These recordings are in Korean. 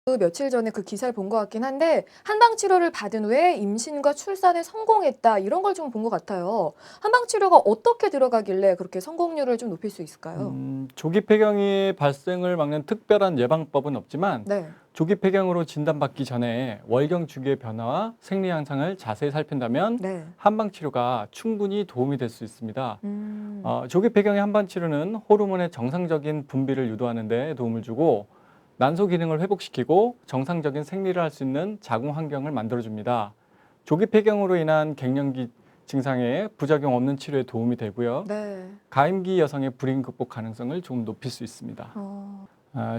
그 며칠 전에 그 기사를 본 것 같긴 한데 한방 치료를 받은 후에 임신과 출산에 성공했다 이런 걸 좀 본 것 같아요. 한방 치료가 어떻게 들어가길래 그렇게 성공률을 좀 높일 수 있을까요? 조기 폐경의 발생을 막는 특별한 예방법은 없지만 네. 조기 폐경으로 진단받기 전에 월경 주기의 변화와 생리 현상을 자세히 살핀다면 네. 한방 치료가 충분히 도움이 될 수 있습니다. 음. 조기 폐경의 한방 치료는 호르몬의 정상적인 분비를 유도하는 데 도움을 주고 난소 기능을 회복시키고 정상적인 생리를 할 수 있는 자궁 환경을 만들어줍니다. 조기 폐경으로 인한 갱년기 증상에 부작용 없는 치료에 도움이 되고요. 네. 가임기 여성의 불임 극복 가능성을 좀 높일 수 있습니다. 어.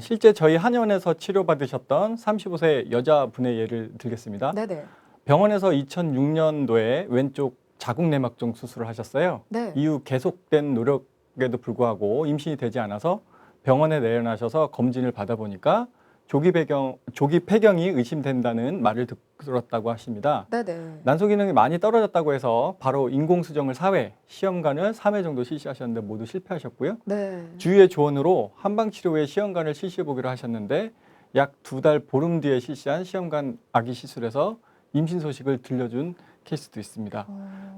실제 저희 한의원에서 치료받으셨던 35세 여자분의 예를 들겠습니다. 네네. 병원에서 2006년도에 왼쪽 자궁 내막종 수술을 하셨어요. 네. 이후 계속된 노력에도 불구하고 임신이 되지 않아서 병원에 내원하셔서 검진을 받아보니까 조기 폐경이 의심된다는 말을 들었다고 하십니다. 네네. 난소 기능이 많이 떨어졌다고 해서 바로 인공수정을 4회, 시험관을 3회 정도 실시하셨는데 모두 실패하셨고요. 네. 주위의 조언으로 한방치료 후에 시험관을 실시해보기로 하셨는데 약 2달 보름 뒤에 실시한 시험관 아기 시술에서 임신 소식을 들려준 케이스도 있습니다.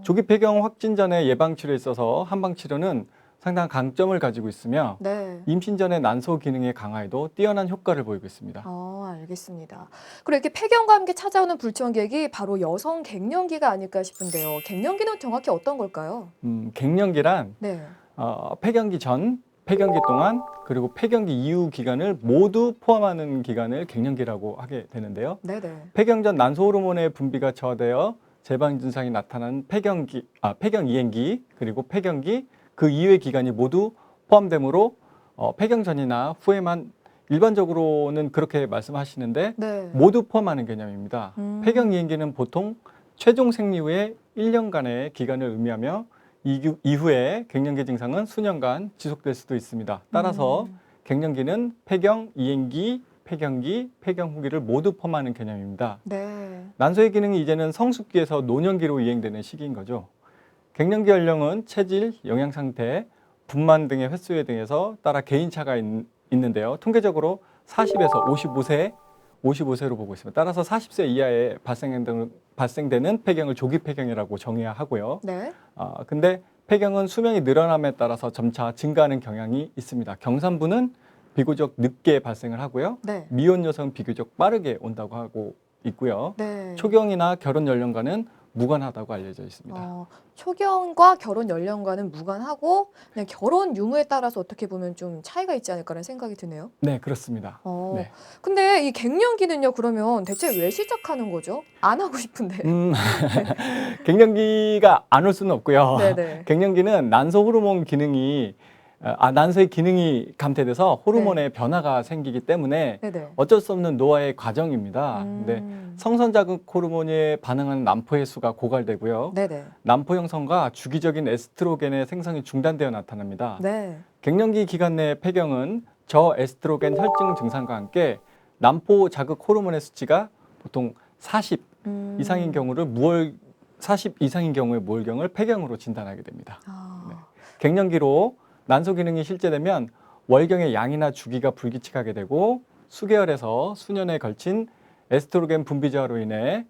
조기 폐경 확진 전에 예방치료에 있어서 한방치료는 상당한 강점을 가지고 있으며 네. 임신 전의 난소 기능의 강화에도 뛰어난 효과를 보이고 있습니다. 알겠습니다. 그리고 이렇게 폐경과 함께 찾아오는 불청객이 바로 여성 갱년기가 아닐까 싶은데요. 갱년기는 정확히 어떤 걸까요? 갱년기란 네. 폐경기 전, 폐경기 동안, 그리고 폐경기 이후 기간을 모두 포함하는 기간을 갱년기라고 하게 되는데요. 네네. 폐경 전 난소 호르몬의 분비가 저하되어 재방 증상이 나타나는 폐경 이행기, 그리고 폐경기, 그 이후의 기간이 모두 포함되므로 폐경 전이나 후에만 일반적으로는 그렇게 말씀하시는데 네. 모두 포함하는 개념입니다. 음. 폐경 이행기는 보통 최종 생리 후에 1년간의 기간을 의미하며 이후에 갱년기 증상은 수년간 지속될 수도 있습니다. 따라서 갱년기는 폐경, 이행기, 폐경기, 폐경 후기를 모두 포함하는 개념입니다. 네. 난소의 기능이 이제는 성숙기에서 노년기로 이행되는 시기인 거죠. 갱년기 연령은 체질, 영양 상태, 분만 등의 횟수에 등에서 따라 개인차가 있는데요. 통계적으로 40에서 55세로 보고 있습니다. 따라서 40세 이하에 발생되는 폐경을 조기 폐경이라고 정해야 하고요. 네. 근데 폐경은 수명이 늘어남에 따라서 점차 증가하는 경향이 있습니다. 경산부는 비교적 늦게 발생을 하고요. 네. 미혼 여성 비교적 빠르게 온다고 하고 있고요. 네. 초경이나 결혼 연령과는 무관하다고 알려져 있습니다. 초경과 결혼 연령과는 무관하고 그냥 결혼 유무에 따라서 어떻게 보면 좀 차이가 있지 않을까라는 생각이 드네요. 네, 그렇습니다. 네. 근데 이 갱년기는요, 그러면 대체 왜 시작하는 거죠? 안 하고 싶은데. 갱년기가 안 올 수는 없고요. 네네. 갱년기는 난소 호르몬 기능이 난소의 기능이 감퇴돼서 호르몬의 변화가 생기기 때문에 네네. 어쩔 수 없는 노화의 과정입니다. 근데 성선 자극 호르몬에 반응하는 남포의 수가 고갈되고요. 네네. 남포 형성과 주기적인 에스트로겐의 생성이 중단되어 나타납니다. 네. 갱년기 기간 내 폐경은 저에스트로겐 혈증 증상과 함께 남포 자극 호르몬의 수치가 보통 40 이상인 경우를 40 이상인 경우의 무월경을 폐경으로 진단하게 됩니다. 네. 갱년기로 난소 기능이 실제되면 월경의 양이나 주기가 불규칙하게 되고 수개월에서 수년에 걸친 에스트로겐 분비 저하로 인해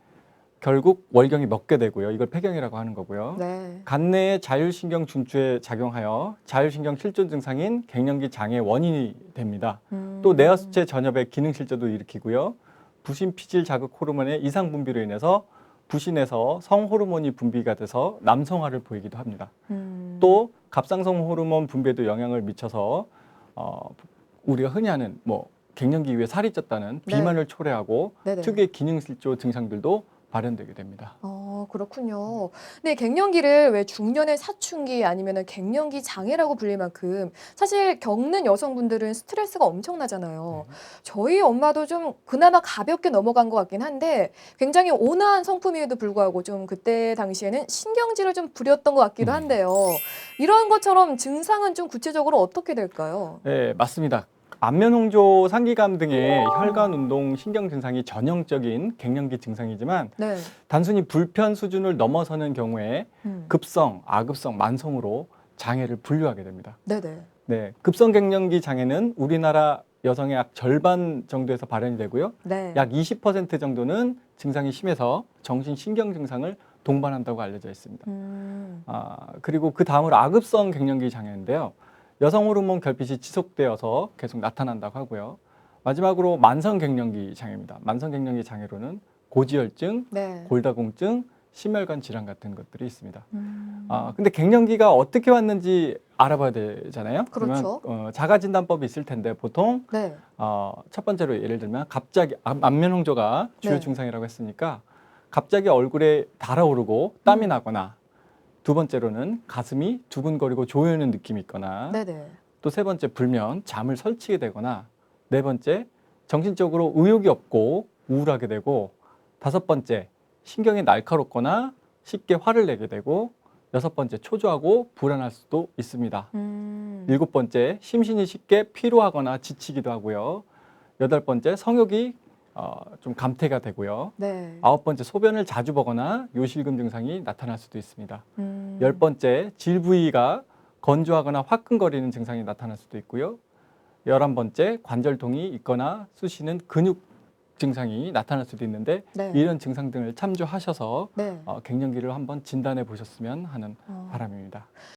결국 월경이 먹게 되고요. 이걸 폐경이라고 하는 거고요. 네. 간 내의 자율신경 중추에 작용하여 자율신경 실조 증상인 갱년기 장애 원인이 됩니다. 또 뇌하수체 전엽의 기능 실조도 일으키고요. 부신 피질 자극 호르몬의 이상 분비로 인해서 부신에서 성호르몬이 분비가 돼서 남성화를 보이기도 합니다. 또 갑상선 호르몬 분비에도 영향을 미쳐서 우리가 흔히 하는 갱년기 이후에 살이 쪘다는 네. 비만을 초래하고 네네. 특유의 기능 실조 증상들도 발현되게 됩니다. 그렇군요. 근데 갱년기를 왜 중년의 사춘기 아니면 갱년기 장애라고 불릴 만큼 사실 겪는 여성분들은 스트레스가 엄청나잖아요. 저희 엄마도 좀 그나마 가볍게 넘어간 것 같긴 한데 굉장히 온화한 성품임에도 불구하고 좀 그때 당시에는 신경질을 좀 부렸던 것 같기도 한데요. 이런 것처럼 증상은 좀 구체적으로 어떻게 될까요? 네, 맞습니다. 안면홍조, 상기감 등의 혈관 운동 신경 증상이 전형적인 갱년기 증상이지만 네. 단순히 불편 수준을 넘어서는 경우에 급성, 아급성, 만성으로 장애를 분류하게 됩니다. 네네. 네, 급성 갱년기 장애는 우리나라 여성의 약 절반 정도에서 발현이 되고요. 네. 약 20% 정도는 증상이 심해서 정신신경 증상을 동반한다고 알려져 있습니다. 그리고 그 다음으로 아급성 갱년기 장애인데요. 여성 호르몬 결핍이 지속되어서 계속 나타난다고 하고요. 마지막으로 만성 갱년기 장애입니다. 만성 갱년기 장애로는 고지혈증, 네. 골다공증, 심혈관 질환 같은 것들이 있습니다. 근데 갱년기가 어떻게 왔는지 알아봐야 되잖아요. 그렇죠. 그러면 자가진단법이 있을 텐데 보통 네. 첫 번째로 예를 들면 갑자기 안면 홍조가 주요 네. 증상이라고 했으니까 갑자기 얼굴에 달아오르고 땀이 나거나 두 번째로는 가슴이 두근거리고 조여오는 느낌이 있거나 네네. 또 세 번째 불면 잠을 설치게 되거나 네 번째 정신적으로 의욕이 없고 우울하게 되고 다섯 번째 신경이 날카롭거나 쉽게 화를 내게 되고 여섯 번째 초조하고 불안할 수도 있습니다. 일곱 번째 심신이 쉽게 피로하거나 지치기도 하고요. 여덟 번째 성욕이 좀 감퇴가 되고요. 네. 아홉 번째 소변을 자주 보거나 요실금 증상이 나타날 수도 있습니다. 열 번째 질 부위가 건조하거나 화끈거리는 증상이 나타날 수도 있고요. 11번째 관절통이 있거나 쑤시는 근육 증상이 나타날 수도 있는데 네. 이런 증상 등을 참조하셔서 네. 갱년기를 한번 진단해 보셨으면 하는 바람입니다.